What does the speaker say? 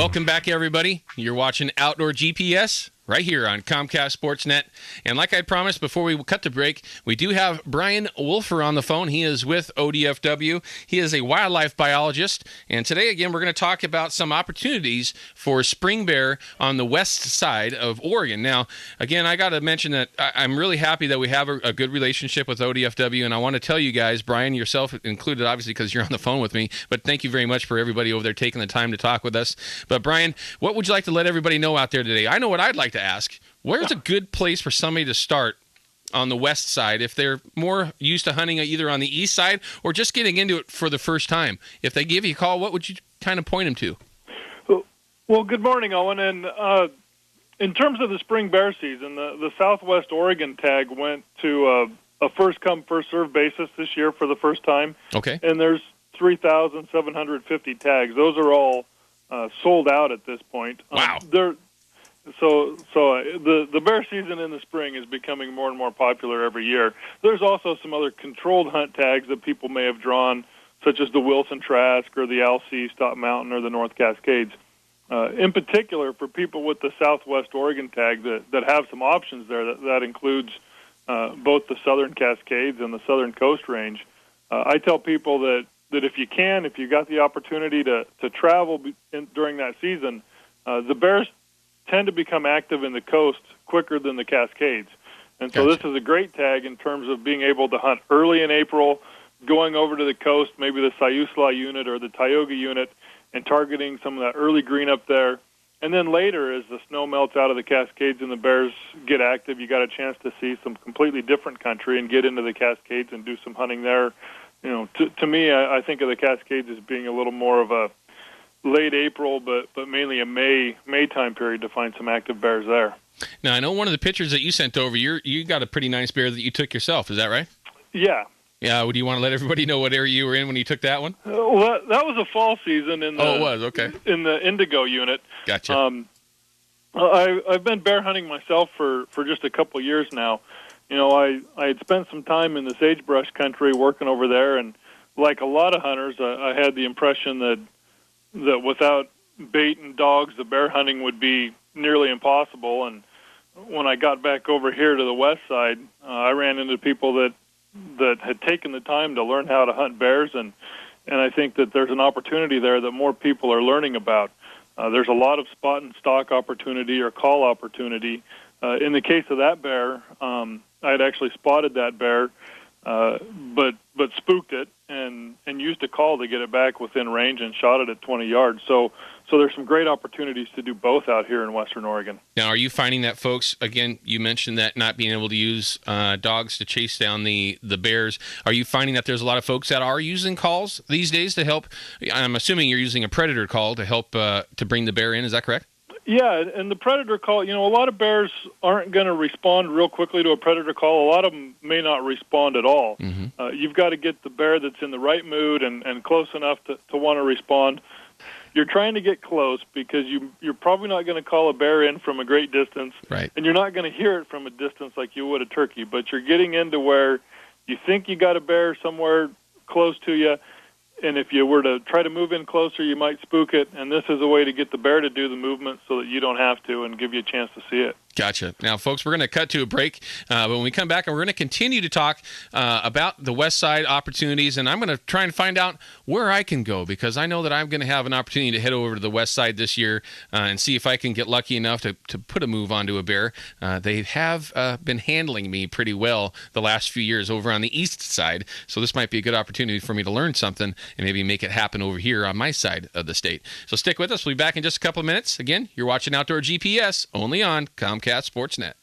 Welcome back, everybody. You're watching Outdoor GPS right here on Comcast Sportsnet. And like I promised before we cut the break, we do have Brian Wolfer on the phone. He is with ODFW. He is a wildlife biologist. And today, again, we're going to talk about some opportunities for spring bear on the west side of Oregon. Now, again, I got to mention that I'm really happy that we have a good relationship with ODFW. And I want to tell you guys, Brian, yourself included, obviously, because you're on the phone with me. But thank you very much for everybody over there taking the time to talk with us. But, Brian, what would you like to let everybody know out there today? I know what I'd like to ask. Where's a good place for somebody to start on the west side if they're more used to hunting either on the east side or just getting into it for the first time? If they give you a call, what would you kind of point them to? Well, good morning, Owen. And in terms of the spring bear season, the Southwest Oregon tag went to a first-come, first-served basis this year for the first time. Okay. And there's 3,750 tags. Those are all sold out at this point. Wow. So the bear season in the spring is becoming more and more popular every year. There's also some other controlled hunt tags that people may have drawn, such as the Wilson Trask or the Alsea Stop Mountain or the North Cascades. In particular, for people with the Southwest Oregon tag that have some options there, that includes both the Southern Cascades and the Southern Coast Range. I tell people that if you got the opportunity to travel during that season, the bears tend to become active in the coast quicker than the Cascades. And so This is a great tag in terms of being able to hunt early in April, going over to the coast, maybe the Siuslaw unit or the Tioga unit, and targeting some of that early green up there. And then later, as the snow melts out of the Cascades and the bears get active, you got a chance to see some completely different country and get into the Cascades and do some hunting there. You know, to me, I think of the Cascades as being a little more of a late April, but mainly a May time period to find some active bears there. Now, I know one of the pictures that you sent over, you got a pretty nice bear that you took yourself. Is that right? Yeah. Yeah. Do you want to let everybody know what area you were in when you took that one? Well, that was a fall season in the. It was okay. In the Indigo unit. Gotcha. I've been bear hunting myself for just a couple years now. You know, I had spent some time in the sagebrush country working over there, and like a lot of hunters, I had the impression that without bait and dogs, the bear hunting would be nearly impossible. And when I got back over here to the west side, I ran into people that had taken the time to learn how to hunt bears, and I think that there's an opportunity there that more people are learning about. There's a lot of spot and stalk opportunity or call opportunity. In the case of that bear, I had actually spotted that bear, but spooked it and used a call to get it back within range and shot it at 20 yards. So there's some great opportunities to do both out here in Western Oregon. Now, are you finding that folks, again, you mentioned that not being able to use dogs to chase down the bears. Are you finding that there's a lot of folks that are using calls these days to help? I'm assuming you're using a predator call to help to bring the bear in. Is that correct? Yeah, and the predator call, you know, a lot of bears aren't going to respond real quickly to a predator call. A lot of them may not respond at all. Mm-hmm. You've got to get the bear that's in the right mood and close enough to want to respond. You're trying to get close because you're probably not going to call a bear in from a great distance, right? And you're not going to hear it from a distance like you would a turkey, but you're getting into where you think you got a bear somewhere close to you. And if you were to try to move in closer, you might spook it. And this is a way to get the bear to do the movement so that you don't have to and give you a chance to see it. Gotcha. Now, folks, we're going to cut to a break. But when we come back, we're going to continue to talk about the West Side opportunities. And I'm going to try and find out where I can go because I know that I'm going to have an opportunity to head over to the West Side this year and see if I can get lucky enough to put a move onto a bear. They have been handling me pretty well the last few years over on the East Side. So this might be a good opportunity for me to learn something and maybe make it happen over here on my side of the state. So stick with us. We'll be back in just a couple of minutes. Again, you're watching Outdoor GPS only on Comcast Sportsnet.